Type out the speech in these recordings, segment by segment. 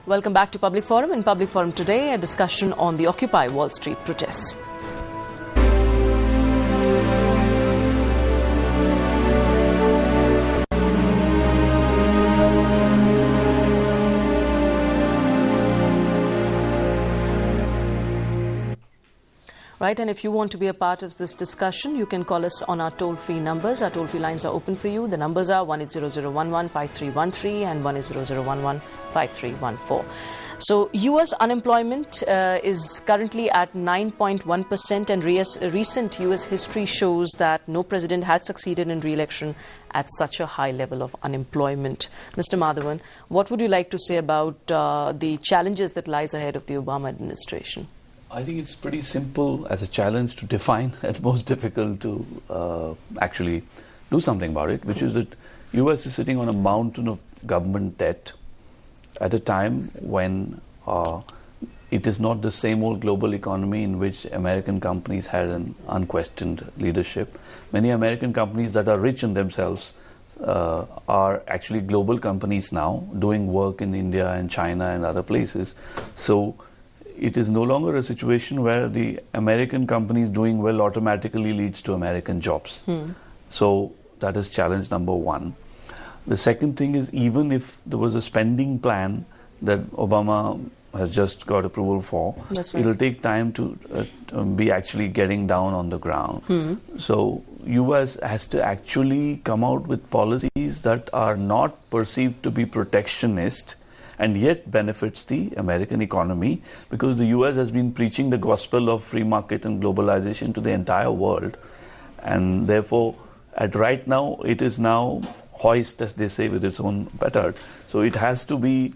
Welcome back to Public Forum. In Public Forum today, a discussion on the Occupy Wall Street protests. Right, and if you want to be a part of this discussion, you can call us on our toll-free numbers. Our toll-free lines are open for you. The numbers are 1-800-11-5313 and 1-800-11-5314. So, U.S. unemployment is currently at 9.1%, and recent U.S. history shows that no president has succeeded in re-election at such a high level of unemployment. Mr. Madhavan, what would you like to say about the challenges that lies ahead of the Obama administration? I think it's pretty simple as a challenge to define and most difficult to actually do something about it, which is that US is sitting on a mountain of government debt at a time when it is not the same old global economy in which American companies had an unquestioned leadership. Many American companies that are rich in themselves are actually global companies now, doing work in India and China and other places. So it is no longer a situation where the American companies doing well automatically leads to American jobs. So that is challenge number one. The second thing is, even if there was a spending plan that Obama has just got approval for, That's right. It'll take time to be actually getting down on the ground. So US has to actually come out with policies that are not perceived to be protectionist and yet benefits the American economy, because the US has been preaching the gospel of free market and globalization to the entire world, and therefore at right now it is now hoist, as they say, with its own petard. So it has to be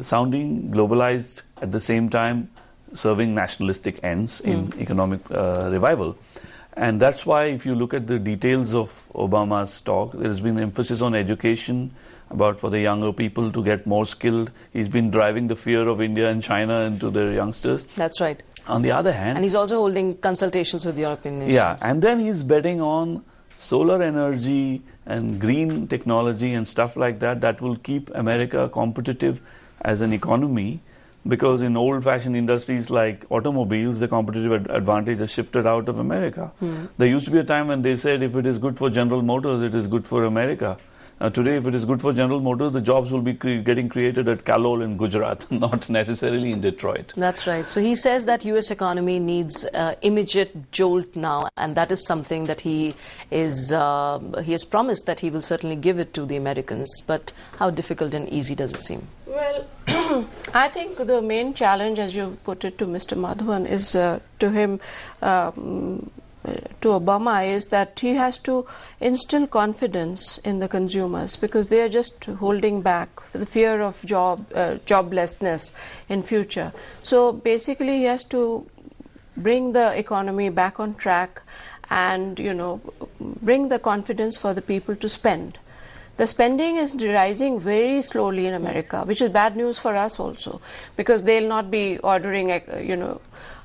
sounding globalized at the same time serving nationalistic ends in economic revival. And that's why if you look at the details of Obama's talk, there has been emphasis on education, about for the younger people to get more skilled. He's been driving the fear of India and China into their youngsters. That's right. On the other hand... And he's also holding consultations with European nations. Yeah, and then he's betting on solar energy and green technology and stuff like that, that will keep America competitive as an economy, because in old-fashioned industries like automobiles, the competitive advantage has shifted out of America. There used to be a time when they said if it is good for General Motors, it is good for America. Today, if it is good for General Motors, the jobs will be getting created at Kalol in Gujarat, not necessarily in Detroit. That's right. So he says that U.S. economy needs immediate jolt now, and that is something that he has promised that he will certainly give it to the Americans. But how difficult and easy does it seem? Well, I think the main challenge, as you put it to Mr. Madhavan, is to him, to Obama, is that he has to instill confidence in the consumers, because they are just holding back for the fear of joblessness in future. So basically he has to bring the economy back on track and, bring the confidence for the people to spend. The spending is rising very slowly in America, which is bad news for us also, because they'll not be ordering,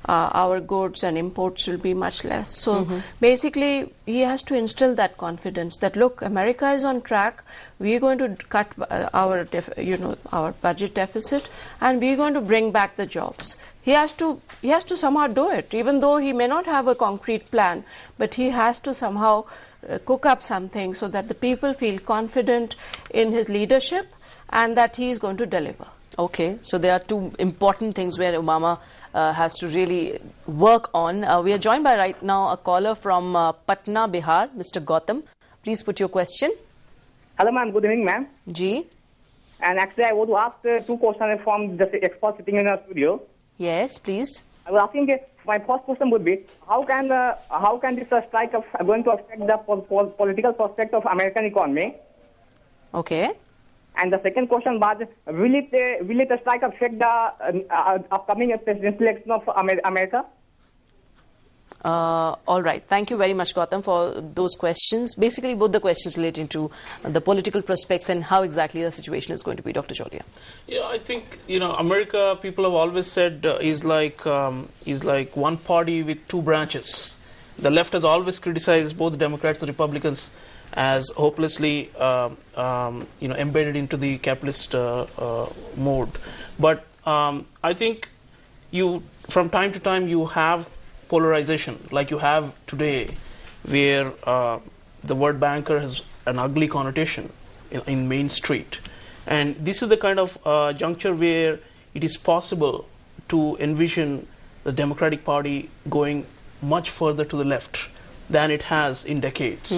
our goods, and imports will be much less. So basically he has to instill that confidence that, look, America is on track, we're going to cut our budget deficit, and we're going to bring back the jobs. He has to somehow do it, even though he may not have a concrete plan, but he has to somehow cook up something so that the people feel confident in his leadership and that he is going to deliver. Okay, so there are two important things where Obama has to really work on. We are joined by right now a caller from Patna, Bihar, Mr. Gautam. Please put your question. Hello, ma'am. Good evening, ma'am. Ji. And actually, I want to ask two questions from the expert sitting in our studio. Yes, please. I was asking, my first question would be, how can this strike going to affect the political prospect of American economy? Okay. And the second question was, will it strike affect the upcoming presidential election of America? All right. Thank you very much, Gautam, for those questions. Basically, both the questions relating to the political prospects and how exactly the situation is going to be. Dr. Jolia. Yeah, I think, America, people have always said, is like one party with two branches. The left has always criticized both Democrats and Republicans as hopelessly embedded into the capitalist mode. But I think from time to time you have polarization, like you have today, where the word banker has an ugly connotation in Main Street. And this is the kind of juncture where it is possible to envision the Democratic Party going much further to the left than it has in decades.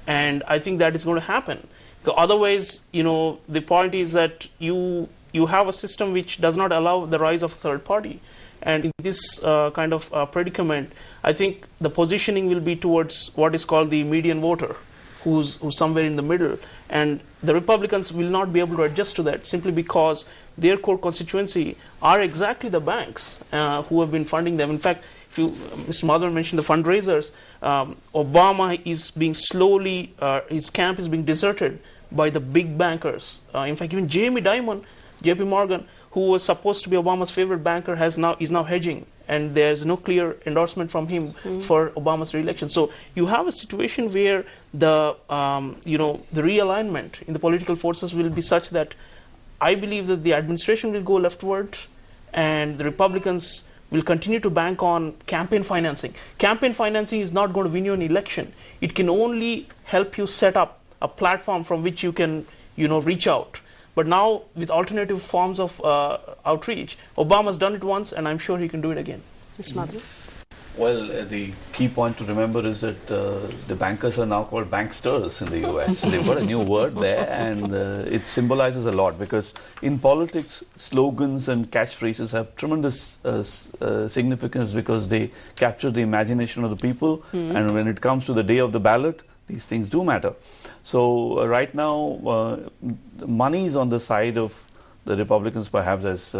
And I think that is going to happen. Otherwise, the point is that you have a system which does not allow the rise of a third party. And in this kind of predicament, I think the positioning will be towards what is called the median voter, who's somewhere in the middle. And the Republicans will not be able to adjust to that simply because their core constituency are exactly the banks who have been funding them. In fact, Mr. Madhavan mentioned the fundraisers, Obama is being slowly, his camp is being deserted by the big bankers. In fact, even Jamie Dimon, JP Morgan, who was supposed to be Obama's favorite banker, is now hedging, and there's no clear endorsement from him for Obama's re-election. So you have a situation where the realignment in the political forces will be such that I believe that the administration will go leftward, and the Republicans will continue to bank on campaign financing. Campaign financing is not going to win you an election. It can only help you set up a platform from which you can, reach out. But now, with alternative forms of outreach, Obama's done it once, and I'm sure he can do it again. Ms. Madhavan? Well, the key point to remember is that the bankers are now called banksters in the US. They've got a new word there, and it symbolizes a lot, because in politics, slogans and catchphrases have tremendous significance because they capture the imagination of the people, and when it comes to the day of the ballot, these things do matter. So right now, money is on the side of the Republicans, perhaps, as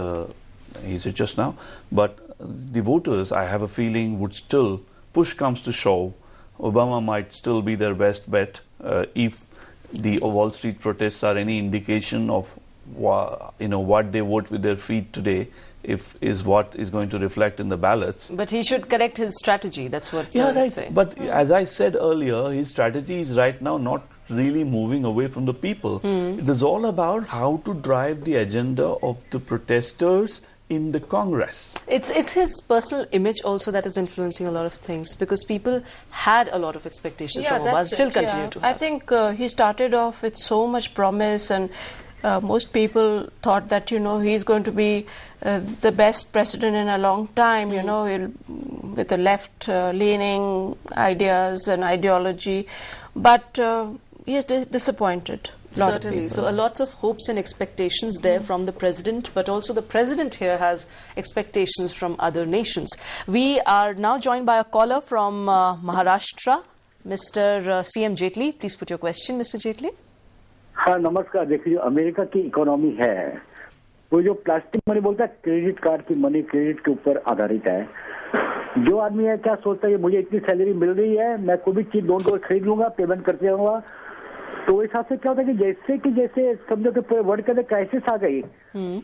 he said just now, but the voters, I have a feeling, would still, push comes to shove, Obama might still be their best bet if the Wall Street protests are any indication of what they vote with their feet today, is what is going to reflect in the ballots. But he should correct his strategy. That's what right. say. But as I said earlier, his strategy is right now not really moving away from the people. It is all about how to drive the agenda of the protesters in the Congress. It's his personal image also that is influencing a lot of things, because people had a lot of expectations from Obama, still continue to have. I think he started off with so much promise, and most people thought that he's going to be the best president in a long time, with the left-leaning ideas and ideology, but he is disappointed. Certainly. So a lot of hopes and expectations there from the president, but also the president here has expectations from other nations. We are now joined by a caller from Maharashtra, Mr. CM Jaitley. Please put your question, Mr. Jaitley. हाँ नमस्कार. देखिए, जो America की economy है, वो जो plastic money बोलता है, क्रेडिट कार्ड की मनी क्रेडिट के ऊपर आधारित है. जो आदमी है क्या सोचता है, मुझे इतनी सैलरी मिल रही है, मैं कोई भी चीज लोन को खरीद लूंगा, पेमेंट करते रहूंगा. तो इस हिसाब से क्या होता है कि जैसे समझो कि पूरे वर्ल्ड के अंदर क्राइसिस आ गई,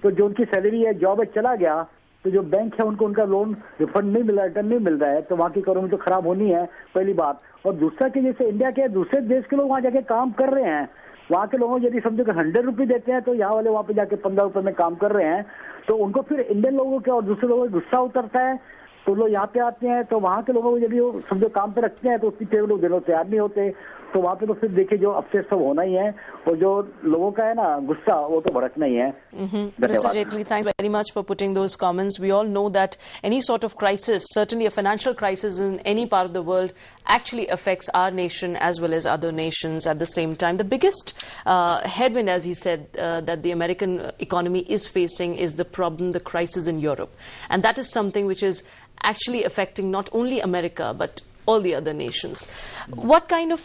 तो जो उनकी सैलरी है, जॉब है, चला गया, तो जो बैंक है उनको उनका लोन रिफंड नहीं मिल रहा, रिटर्न नहीं मिल रहा है, तो वहाँ की इकोनॉमी तो खराब होनी है, पहली बात. और दूसरा कि जैसे इंडिया के दूसरे देश के लोग वहाँ जाके काम कर रहे हैं, वहाँ के लोगों को यदि समझो कि 100 रुपये देते हैं, तो यहाँ वाले वहाँ पे जाके 15 रुपये में काम कर रहे हैं, तो उनको फिर इंडियन लोगों के और दूसरे लोगों को गुस्सा उतरता है, तो लोग यहाँ पे आते हैं, तो वहाँ के लोगों को यदि वो समझो काम पे रखते हैं, तो उसकी पेमेंट वो देने तैयार नहीं होते, तो वहाँ पे तो फिर देखिए जो अपसेट सब होना ही है, और जो लोगों का है ना गुस्सा, वो तो भड़कना ही है. Mr. Jaitley, thank you very much for putting those comments. We all know that any sort of crisis, certainly a financial crisis in any part of the world, actually affects our nation as well as other nations at the same time. The biggest headwind, as he said, that the American economy is facing is the problem, the crisis in Europe. And that is something which is actually affecting not only America, but all the other nations. What kind of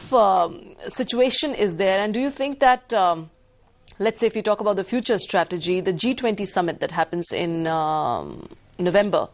situation is there? And do you think that, let's say if you talk about the future strategy, the G20 summit that happens in November,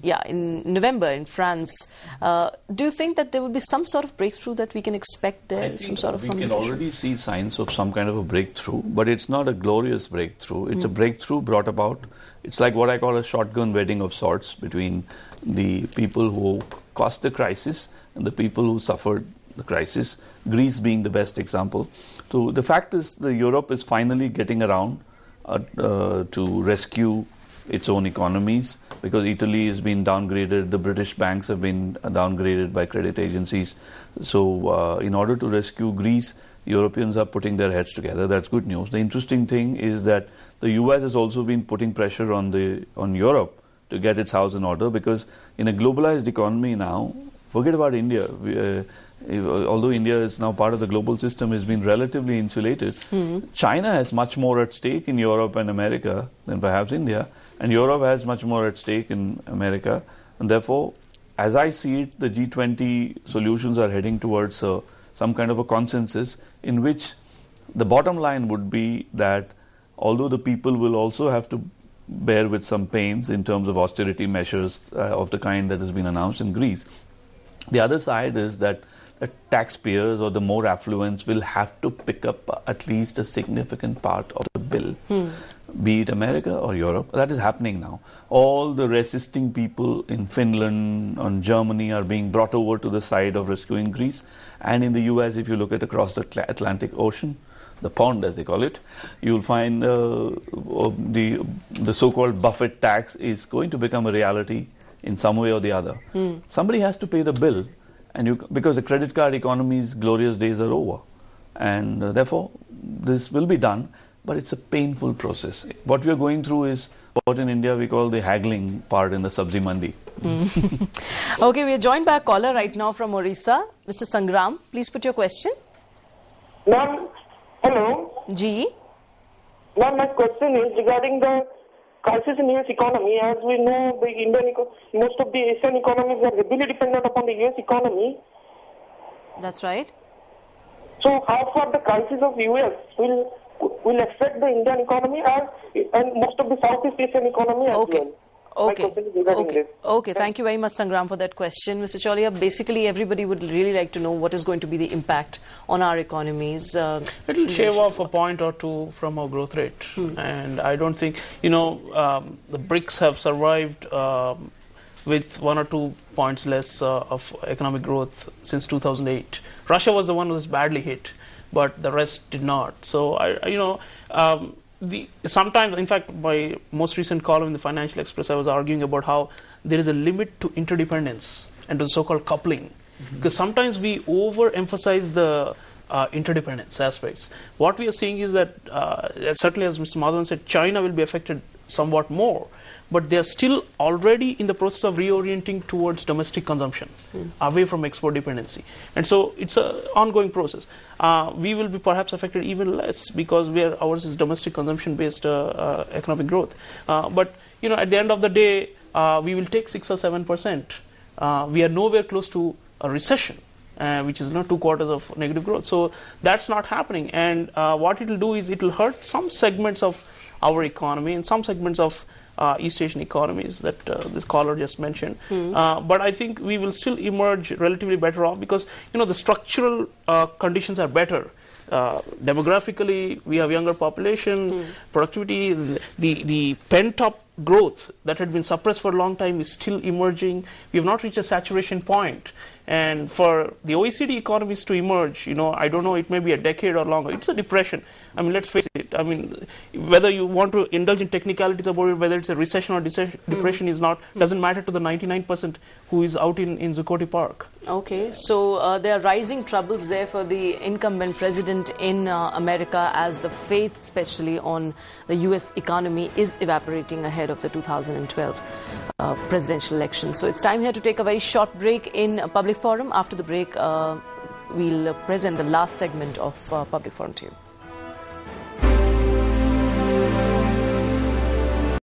in France, do you think that there will be some sort of breakthrough that we can expect there? I think we can already see signs of some kind of a breakthrough, but it's not a glorious breakthrough. It's a breakthrough brought about. It's like what I call a shotgun wedding of sorts between the people who caused the crisis and the people who suffered the crisis, Greece being the best example. So the fact is that Europe is finally getting around to rescue its own economies, because Italy has been downgraded, the British banks have been downgraded by credit agencies. So in order to rescue Greece, Europeans are putting their heads together. That's good news. The interesting thing is that the US has also been putting pressure on Europe to get its house in order, because in a globalized economy now, forget about India. Although India is now part of the global system, has been relatively insulated. China has much more at stake in Europe and America than perhaps India, and Europe has much more at stake in America. And therefore, as I see it, the G20 solutions are heading towards some kind of a consensus in which the bottom line would be that although the people will also have to bear with some pains in terms of austerity measures of the kind that has been announced in Greece, the other side is that the taxpayers or the more affluents will have to pick up at least a significant part of the bill, be it America or Europe. That is happening now. All the resisting people in Finland and Germany are being brought over to the side of rescuing Greece. And in the US, if you look at across the Atlantic Ocean, the pond as they call it, you'll find the so-called Buffett tax is going to become a reality in some way or the other. Somebody has to pay the bill, and because the credit card economy's glorious days are over. And therefore, this will be done, but it's a painful process. What we are going through is what in India we call the haggling part in the sabzi mandi. Okay, we are joined by a caller right now from Orissa. Mr. Sangram, please put your question. Ma'am, hello. Ji. Ma'am, my question is regarding the crisis in US economy. As we know, most of the Asian economies are heavily dependent upon the US economy. That's right. So how far the crisis of US will affect the Indian economy and most of the Southeast Asian economy as well? Okay, thank you very much, Sangram, for that question. Mr. Cholia, basically everybody would really like to know what is going to be the impact on our economies. It will shave off a point or two from our growth rate. And I don't think, the BRICS have survived with 1 or 2 points less of economic growth since 2008. Russia was the one who was badly hit, but the rest did not. So, sometimes, in fact, my most recent column in the Financial Express, I was arguing about how there is a limit to interdependence and to the so-called coupling. Because sometimes we overemphasize the interdependence aspects. What we are seeing is that, certainly as Mr. Madhavan said, China will be affected somewhat more. But they are still already in the process of reorienting towards domestic consumption, away from export dependency. And so it's an ongoing process. We will be perhaps affected even less because ours is domestic consumption-based economic growth. But at the end of the day, we will take 6 or 7%. We are nowhere close to a recession, which is 2 quarters of negative growth. So that's not happening. And what it will do is it will hurt some segments of our economy and some segments of East Asian economies that this caller just mentioned. But I think we will still emerge relatively better off because, the structural conditions are better. Demographically, we have younger population, productivity, the pent-up growth that had been suppressed for a long time is still emerging. We have not reached a saturation point. And for the OECD economies to emerge, I don't know, it may be a decade or longer. It's a depression. Let's face it. Whether you want to indulge in technicalities about it, whether it's a recession or depression doesn't matter to the 99% who is out in Zuccotti Park. Okay, so there are rising troubles there for the incumbent president in America as the faith, especially on the U.S. economy, is evaporating ahead of the 2012 presidential elections. So it's time here to take a very short break in Public Forum. After the break, we'll present the last segment of Public Forum to you.